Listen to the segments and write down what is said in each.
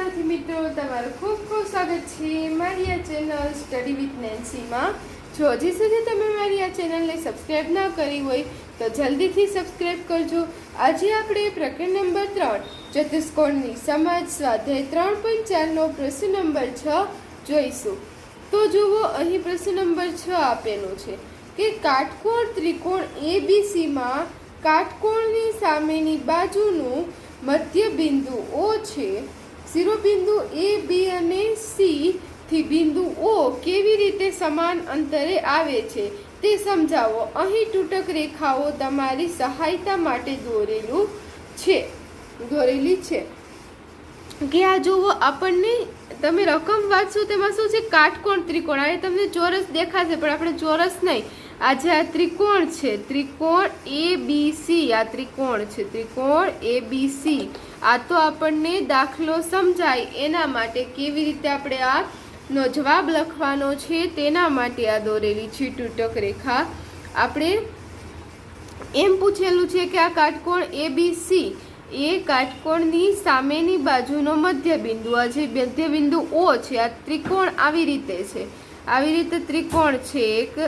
विद्यार्थी मित्रों तमाરું ખૂબ ખૂબ સ્વાગત છે મારી આ ચેનલ સ્ટડી વિથ નેન્સીમાં। જો હજી સુધી તમે મારી આ ચેનલને સબસ્ક્રાઇબ ના કરી હોય તો જલ્દીથી સબસ્ક્રાઇબ કરજો। આજે આપણે પ્રકરણ નંબર 3 ચતુષ્કોણની સમજ સ્વાધ્યાય 3.4 નો પ્રશ્ન નંબર 6 જોઈશું। તો જુઓ અહીં પ્રશ્ન નંબર 6 આપેલો છે કે કાટકોણ ત્રિકોણ ABC માં કાટકોણની સામેની બાજુનું मध्य बिंदु O छे। शिरोबिंदु A, B અને C થી બિંદુ O કેવી રીતે સમાન અંતરે આવે છે તે સમજાવો। અહીં તૂટક રેખાઓ તમારી સહાયતા માટે દોરેલી છે કે આ જુઓ આપણને તમે રકમ વાંચશો તેમાં શું છે કાટકોણ ત્રિકોણ। આ તમને ચોરસ દેખાશે પણ આપણે ચોરસ નહીં, આજે આ ત્રિકોણ છે, ત્રિકોણ ABC, આ ત્રિકોણ છે ત્રિકોણ ABC। આ તો આપણને દાખલો સમજાય એના માટે કેવી રીતે આપણે આ નો જવાબ લખવાનો છે તેના માટે આ દોરેલી છે તૂટક રેખા। આપણે એમ પૂછેલું છે કે આ કાટકોણ ABC એ કાટકોણની સામેની બાજુનો મધ્ય બિંદુ, આ જે મધ્ય બિંદુ O છે, આ ત્રિકોણ આવી રીતે છે, આવી રીતે ત્રિકોણ છે એક A,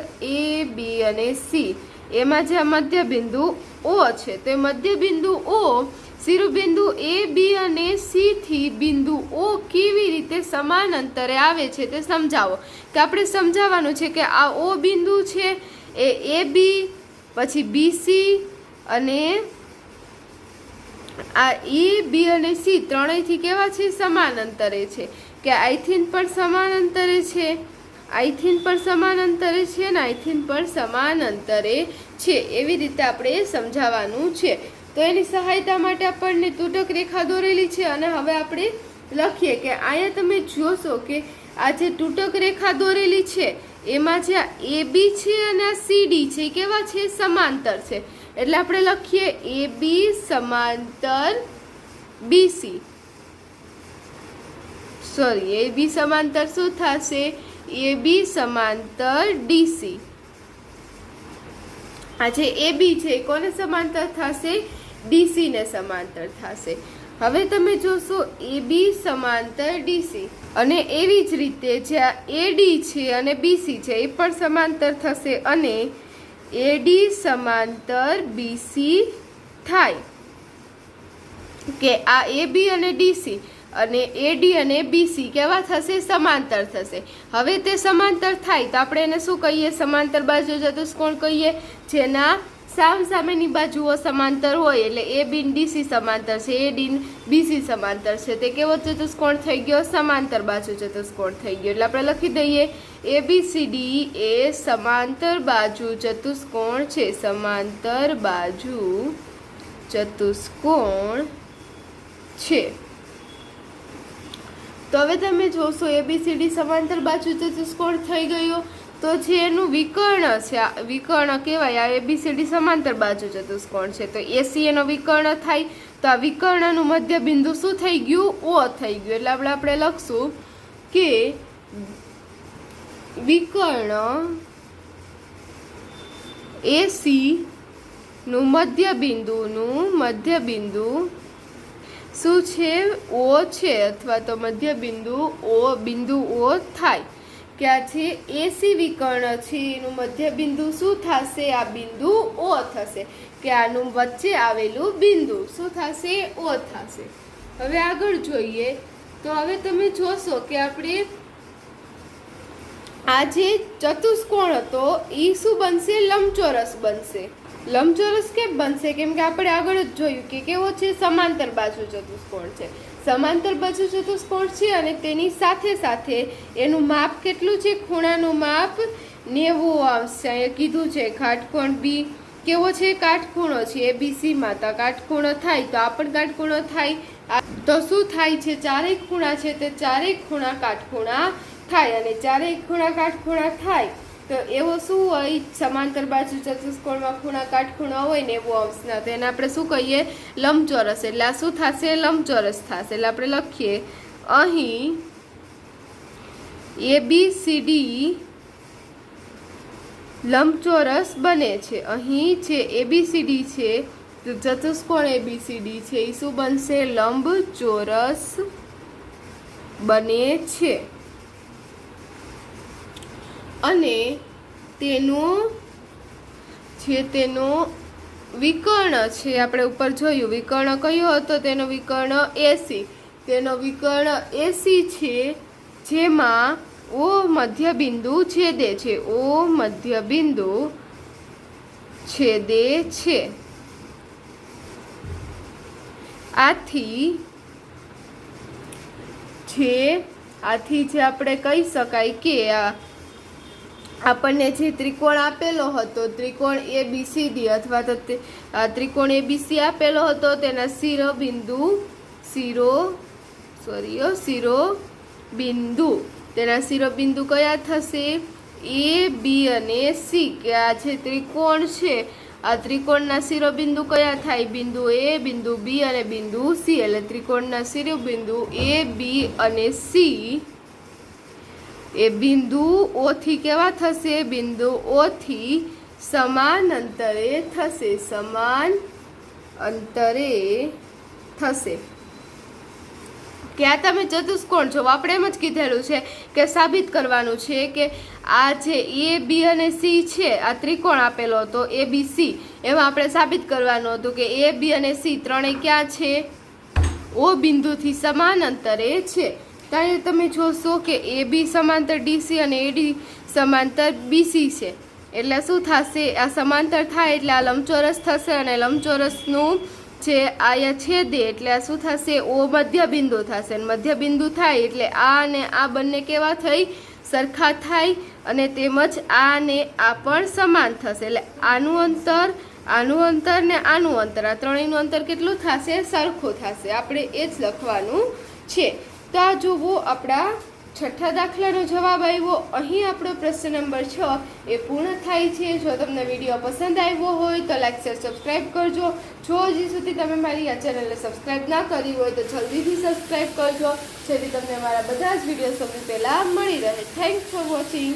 B અને C, એમાં જે મધ્ય બિંદુ O છે તે મધ્ય બિંદુ O શિરોબિંદુ A, B અને C થી બિંદુ O કેવી રીતે સમાન અંતરે આવે છે તે સમજાવો। કે આપણે સમજાવવાનું છે કે આ O બિંદુ છે એ AB પછી BC અને આ E, B અને C ત્રણેયથી કેવા છે સમાન અંતરે છે, કે આઈથીન પણ સમાન અંતરે છે, આઈથીન પણ સમાન અંતરે છે અને આઈથીન પણ સમાન અંતરે છે, એવી રીતે આપણે સમજાવવાનું છે। તો એની સહાયતા માટે આપણને તૂટક રેખા દોરેલી છે અને હવે આપણે લખીએ કે અહીંયા તમે જોશો કે આ જે તૂટક રેખા દોરેલી છે એમાં જે AB છે અને આ CD છે એ કેવા છે સમાંતર છે, એટલે આપણે લખીએ AB સમાંતર BC, સોરી AB સમાંતર શું થશે AB સમાંતર DC। આ જે AB છે કોને સમાંતર થશે DC ને સમાંતર થશે। હવે તમે જોશો AB સમાંતર DC અને એવી જ રીતે જે AD છે અને BC છે એ પણ સમાંતર થશે અને AD સમાંતર BC થાય કે આ AB અને DC અને AD અને BC કેવા થશે સમાંતર થશે। હવે તે સમાંતર થાય તો આપણે એને શું કહીએ સમાંતર બાજુ ચતુષ્કોણ કહીએ, જેના સામેની બાજુઓ સમાંતર હોય એટલે AB DC સમાંતર છે, AD BC સમાંતર છે, તે કેવો ચતુષ્કોણ થઈ ગયો સમાંતર બાજુ ચતુષ્કોણ થઈ ગયો। એટલે આપણે લખી દઈએ ABCD એ સમાંતર બાજુ ચતુષ્કોણ છે, સમાંતર બાજુ ચતુષ્કોણ છે। તો હવે તમે જોશો ABCD સમાંતર બાજુ ચતુષ્કોણ થઈ ગયો, તો જે એનું વિકર્ણ છે વિકર્ણ કહેવાય, આ ABCD સમાંતર બાજુ ચતુષ્કોણ છે તો AC એનો વિકર્ણ થાય, તો આ વિકર્ણનું મધ્ય બિંદુ શું થઈ ગયું O થઈ ગયું। એટલે આપણે લખશું કે વિકર્ણ AC નું મધ્ય બિંદુ શું છે O છે અથવા તો મધ્ય બિંદુ O થાય કે આ જે AC વિકર્ણ છે એનું મધ્ય બિંદુ શું થશે આ બિંદુ O થશે, કે આનું વચ્ચે આવેલું બિંદુ શું થશે O થશે। હવે આગળ જોઈએ તો હવે તમે જોશો કે આપણે આ જે ચતુષ્કોણ હતો એ શું બનશે લંબચોરસ બનશે। લંબચોરસ કેમ બનશે કેમ કે આપણે આગળ જ જોયું કે કેવો છે સમાંતર બાજુ ચતુષ્કોણ છે, સમાંતર બાજુ ચતુષ્કોણ છે અને તેની સાથે સાથે એનું માપ કેટલું છે, ખૂણાનું માપ 90°। અહીંયા કીધું છે કાટકોણ B કેવો છે કાટખૂણો છે ABC માં, તો કાટખૂણો થાય તો આ પણ કાટખૂણો થાય, તો શું થાય છે ચારેય ખૂણા છે તે ચારેય ખૂણા કાટખૂણા થાય અને ચારેય ખૂણા કાટખૂણા થાય તો એવો શું હોય સમાંતર બાજુ ચતુષ્કોણમાં ખૂણા કાટખૂણા હોય 90°ના, તો એને આપણે શું કહીએ લંબચોરસ। એટલે આ શું થશે લંબચોરસ થશે। એટલે આપણે લખીએ અહીં ABCD લંબચોરસ બને છે। અહીં જે ABCD છે ચતુષ્કોણ ABCD છે એ શું બનશે લંબચોરસ બને છે અને તેનો વિકર્ણ છે, આપણે ઉપર જોયું વિકર્ણ કયો હતો, તેનો વિકર્ણ એસી, તેનો વિકર્ણ એસી છે, જેમાં ઓ મધ્ય બિંદુ છેદે છે, ઓ મધ્ય બિંદુ છેદે છે. આથી જે આપણે કહી શકાય કે આપણને જે ત્રિકોણ આપેલો હતો, ત્રિકોણ ABCD અથવા તો ત્રિકોણ ABC આપેલો હતો, તેના શિરોબિંદુ કયા થશે? A, B અને C. કે આ જે ત્રિકોણ છે, આ ત્રિકોણના શિરોબિંદુ કયા થાય? બિંદુ A, બિંદુ B અને બિંદુ C. એટલે ત્રિકોણના શિરોબિંદુ A, B અને C એ બિંદુ O થી કેવા થશે? બિંદુ O થી સમાન અંતરે થશે, સમાન અંતરે થશે. કે આ તમે ચતુષ્કોણ જો આપણે એમ જ કીધેલું છે કે સાબિત કરવાનું છે કે આ જે A, B અને C છે, આ ત્રિકોણ આપેલો હતો ABC, એમાં આપણે સાબિત કરવાનું હતું કે A, B અને C ત્રણેય ક્યાં છે? O બિંદુથી સમાન અંતરે છે. ત્યારે તમે જોશો કે AB સમાંતર DC અને AD સમાંતર BC છે, એટલે શું થશે? આ સમાંતર થાય એટલે આ લંબચોરસ થશે અને લંબચોરસનું જે આયા છેદે એટલે આ શું થશે? O મધ્ય બિંદુ થશે. મધ્ય બિંદુ થાય એટલે આ અને આ બંને કેવા થઈ? સરખા થાય અને તેમજ આ અને આ પણ સમાન થશે. એટલે આનું અંતર ને આનું અંતર, આ ત્રણેયનું અંતર કેટલું થશે? સરખું થશે. આપણે એ જ લખવાનું છે. તો આ જુઓ, આપણા છઠ્ઠા દાખલાનો જવાબ આવ્યો. અહીં આપણો પ્રશ્ન નંબર 6 એ પૂર્ણ થાય છે. જો તમને વિડીયો પસંદ આવ્યો હોય તો લાઈક, શેર, સબસ્ક્રાઈબ કરજો. જો હજી સુધી તમે મારી આ ચેનલને સબસ્ક્રાઈબ ના કરી હોય તો જલ્દીથી સબસ્ક્રાઈબ કરજો, જેથી તમને મારા બધા જ વિડીયો સૌથી પહેલાં મળી રહે. Thanks for watching.